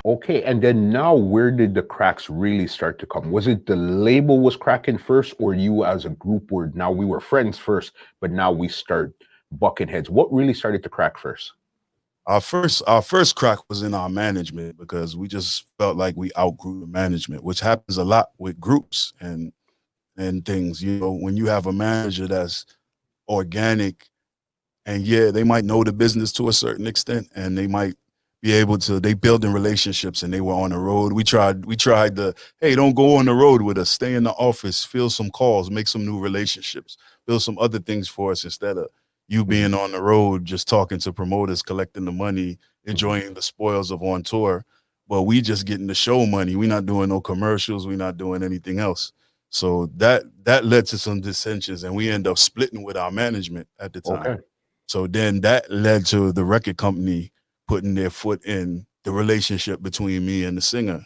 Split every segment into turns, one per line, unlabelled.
Okay, and then now where did the cracks really start to come? Was it the label was cracking first, or you as a group were now we were friends first, but now we start bucking heads? What really started to crack first?
Our first crack was in our management because we just felt like we outgrew the management, which happens a lot with groups and things. You know, when you have a manager that's organic, and yeah, they might know the business to a certain extent, and they might be able to. They building relationships, and they were on the road. We tried the, hey, don't go on the road with us. Stay in the office, fill some calls, make some new relationships, build some other things for us instead of you
Mhm,
being on the road, just talking to promoters, collecting the money,
mhm.
enjoying the spoils of on tour. But we just getting the show money. We not doing no commercials. We not doing anything else. So that led to some dissensions, and we end up splitting with our management at the time.
Okay.
So then that led to the record company putting their foot in the relationship between me and the singer.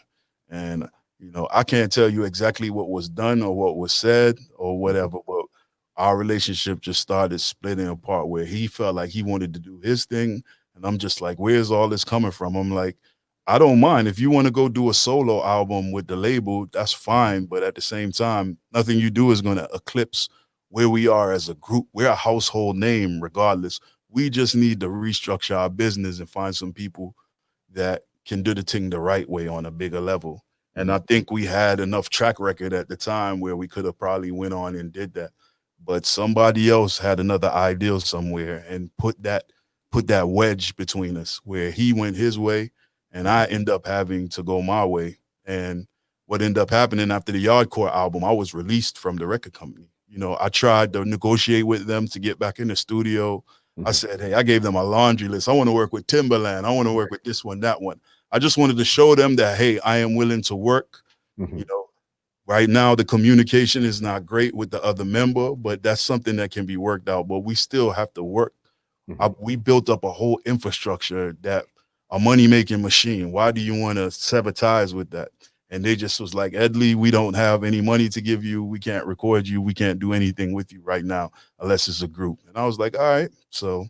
And, I can't tell you exactly what was done or what was said or
Mhm,
whatever, but our relationship just started splitting apart where he felt like he wanted to do his thing. And I'm just like, where's all this coming from? I'm like, I don't mind. If you want to go do a solo album with the label, that's
mhm.
fine. But at the same time, nothing you do is going to eclipse where we are as a group. We're a household name regardless. We just need to restructure our business and find some people that can do the thing the right way on a bigger level. And
Mhm.
I think we had enough track record at the time where we could have probably went on and did that. But somebody else had another ideal somewhere and put that wedge between us where he went his way and
Mhm.
I end up having to go my way. And what ended up happening after the Yardcore album, I was released from the record company. I tried to negotiate with them to get back in the studio. I
Mhm.
said, hey, I gave them a laundry list. I want to work with Timberland. I want to work
Right.
with this one, that one. I just wanted to show them that, hey, I am willing to work.
Mhm,
You know, right now the communication is not great with the other member, but that's something that can be worked out. But we still have to work.
mhm.
We built up a whole infrastructure that a money making machine. Why do you want to sever ties with that? And they just was like, Edley, we don't have any money to give you. We can't record you. We can't do anything with you right now unless it's a group. And I was like, all right. So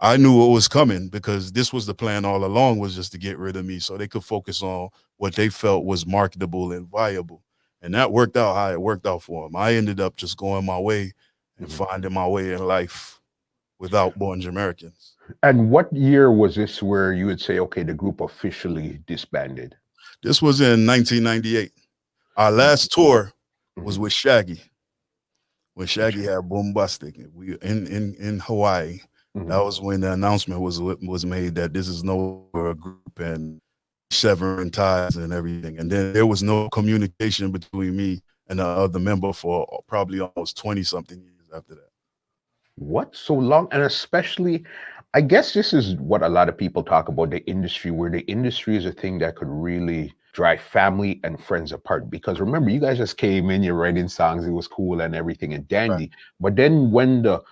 I knew what was coming because this was the plan all along, was just to get rid of me so they could focus on what they felt was marketable and viable. And that worked out how it worked out for them. I ended up just going my way and
Mhm.
finding my way in life without Born Jamericans.
And what year was this where you would say, okay, the group officially disbanded?
This was in 1998. Our last tour was
Mhm.
with Shaggy when Shaggy
Gotcha.
had Bombastic. We in Hawaii. That
Mhm.
was when the announcement was made that this is no longer a group and severing ties and everything. And then there was no communication between me and the other member for probably almost 20 something years after that.
What so long? And especially, I guess this is what a lot of people talk about the industry, where the industry is a thing that could really drive family and friends apart. Because remember, you guys just came in, you're writing songs, it was cool and everything and
Right,
dandy. But then when the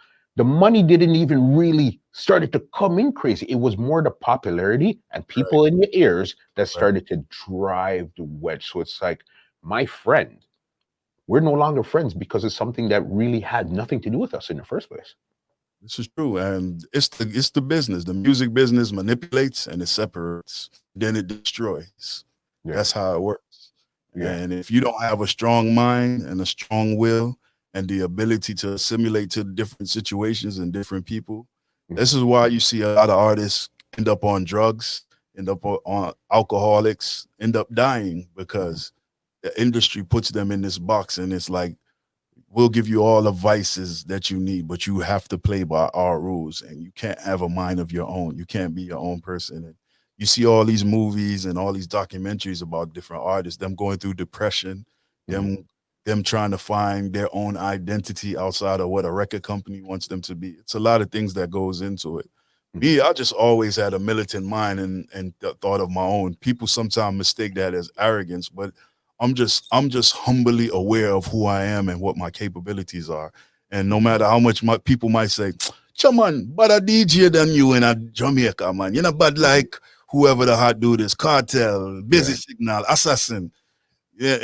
money didn't even really started to come in crazy, it was more the popularity and
right,
people in your ears that
right.
started to drive the wedge. So it's like, my friend, we're no longer friends because it's something that really had nothing to do with us in the first place.
This is true. And it's the business. The music business manipulates and it separates, then it destroys.
Yeah.
That's how it works.
Yeah.
And if you don't have a strong mind and a strong will and the ability to assimilate to different situations and different people, this
Mhm,
is why you see a lot of artists end up on drugs, end up on alcoholics, end up dying
mhm,
because the industry puts them in this box and it's like, we'll give you all the vices that you need, but you have to play by our rules and you can't have a mind of your own. You can't be your own person. And you see all these movies and all these documentaries about different artists, them going through depression,
mhm,
them them trying to find their own identity outside of what a record company wants them to be. It's a lot of things that goes into it.
mhm.
Me, I just always had a militant mind and thought of my own. People sometimes mistake that as arrogance, but I'm just humbly aware of who I am and what my capabilities are. And no matter how much my people might say, Chaman, but a DJ than you in a Jamaica, man. You know, but like whoever the hot dude is, cartel, busy
Yeah.
signal, assassin. Yeah,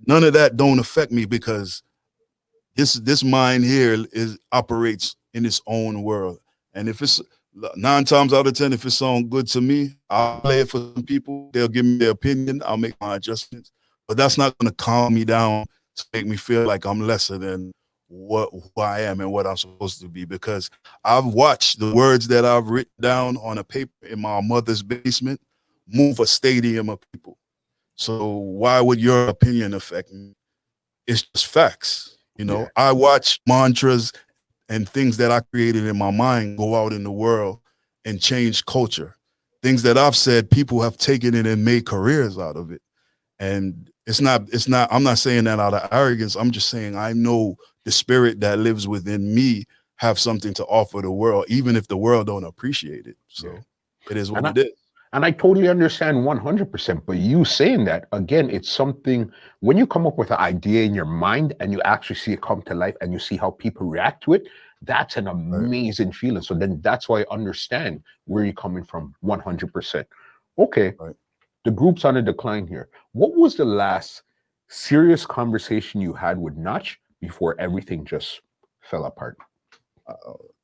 none of that don't affect me because this mind here is operates in its own world. And if it's 9 times out of 10, if it sounds good to me, I'll play it for some people. They'll give me their opinion. I'll make my adjustments. But that's not going to calm me down to make me feel like I'm lesser than who I am and what I'm supposed to be. Because I've watched the words that I've written down on a paper in my mother's basement move a stadium of people. So why would your opinion affect me? It's just facts.
Yeah.
I watch mantras and things that I created in my mind go out in the world and change culture. Things that I've said, people have taken it and made careers out of it. And I'm not saying that out of arrogance. I'm just saying I know the spirit that lives within me have something to offer the world, even if the world don't appreciate it. So it is what
And
it is.
And I totally understand 100%. But you saying that, again, it's something when you come up with an idea in your mind and you actually see it come to life and you see how people react to it, that's an amazing feeling. So then that's why I understand where you're coming from 100%. Okay.
Right.
The group's on a decline here. What was the last serious conversation you had with Notch before everything just fell apart?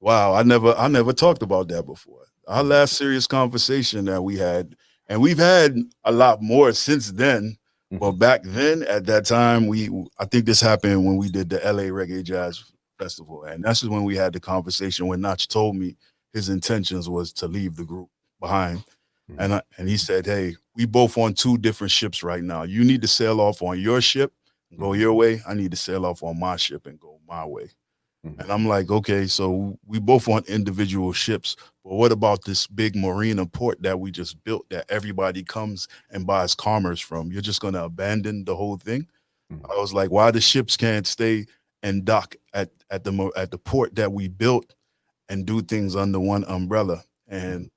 Wow, I never talked about that before. Our last serious conversation that we had, and we've had a lot more since then. But back then, at that time, I think this happened when we did the LA Reggae Jazz Festival, and that's when we had the conversation when Notch told me his intentions was to leave the group behind, and he said, "Hey, we both on 2 different ships right now. You need to sail off on your ship, and go your way. I need to sail off on my ship and go my way." And I'm like, okay, so we both want individual ships, but what about this big marina port that we just built that everybody comes and buys commerce from? You're just going to abandon the whole thing? I was like, why the ships can't stay and dock at the port that we built and do things under one umbrella? And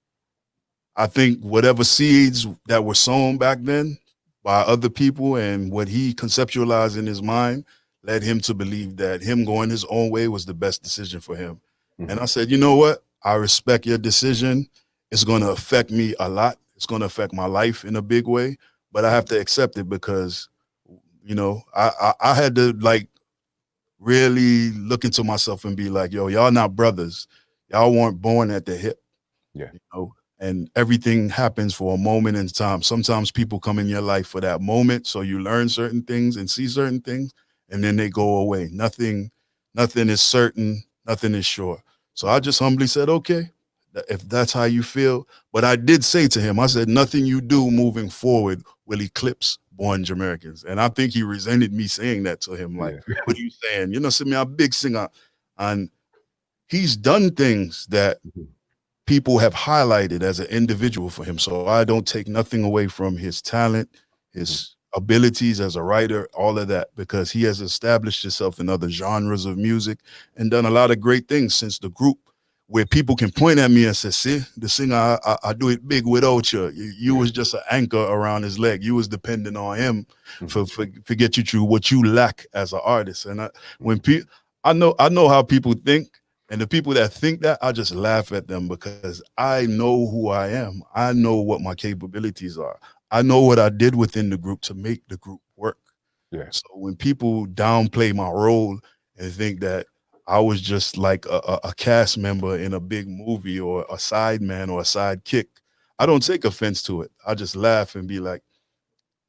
I think whatever seeds that were sown back then by other people and what he conceptualized in his mind led him to believe that him going his own way was the best decision for him. And I said, you know what? I respect your decision. It's going to affect me a lot. It's going to affect my life in a big way, but I have to accept it because, I had to like really look into myself and be like, yo, y'all not brothers. Y'all weren't born at the hip.
Yeah.
And everything happens for a moment in time. Sometimes people come in your life for that moment. So you learn certain things and see certain things, and then they go away. Nothing is certain. Nothing is sure. So I just humbly said, okay, if that's how you feel. But I did say to him, I said, nothing you do moving forward will eclipse Born Jamericans. And I think he resented me saying that to him. Like, what are you saying? See me, I'm a big singer. And he's done things that people have highlighted as an individual for him. So I don't take nothing away from his talent, his abilities as a writer, all of that, because he has established himself in other genres of music and done a lot of great things since the group, where people can point at me and say, see, the singer, I do it big without you. You was just an anchor around his leg. You was dependent on him for get you through what you lack as an artist. And I know how people think. And the people that think that, I just laugh at them because I know who I am. I know what my capabilities are. I know what I did within the group to make the group work.
Yeah.
So when people downplay my role and think that I was just like a cast member in a big movie or a side man or a sidekick, I don't take offense to it. I just laugh and be like,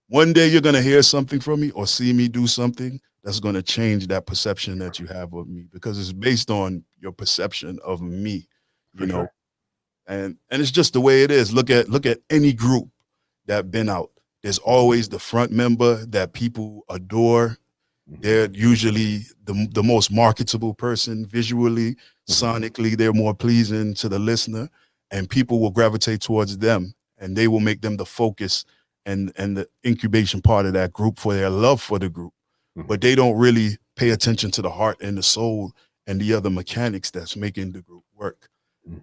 one day you're going to hear something from me or see me do something that's going to change that perception that you have of me, because it's based on your perception of me, and it's just the way it is. Look at any group that been out. There's always the front member that people adore. They're usually the most marketable person visually, sonically, they're more pleasing to the listener, and people will gravitate towards them, and they will make them the focus and the incubation part of that group for their love for the group. But they don't really pay attention to the heart and the soul and the other mechanics that's making the group work.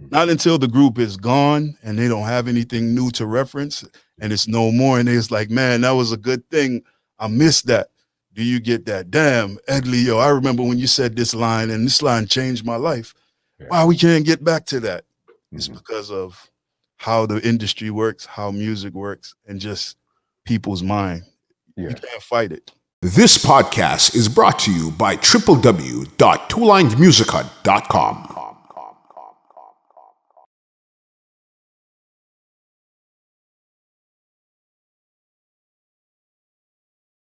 Not until the group is gone and they don't have anything new to reference and it's no more. And it's like, man, that was a good thing. I missed that. Do you get that? Damn, Edley, yo, I remember when you said this line and this line changed my life. Why we can't get back to that? It's because of how the industry works, how music works, and just people's mind. You can't fight it.
This podcast is brought to you by www.twolinedmusichut.com.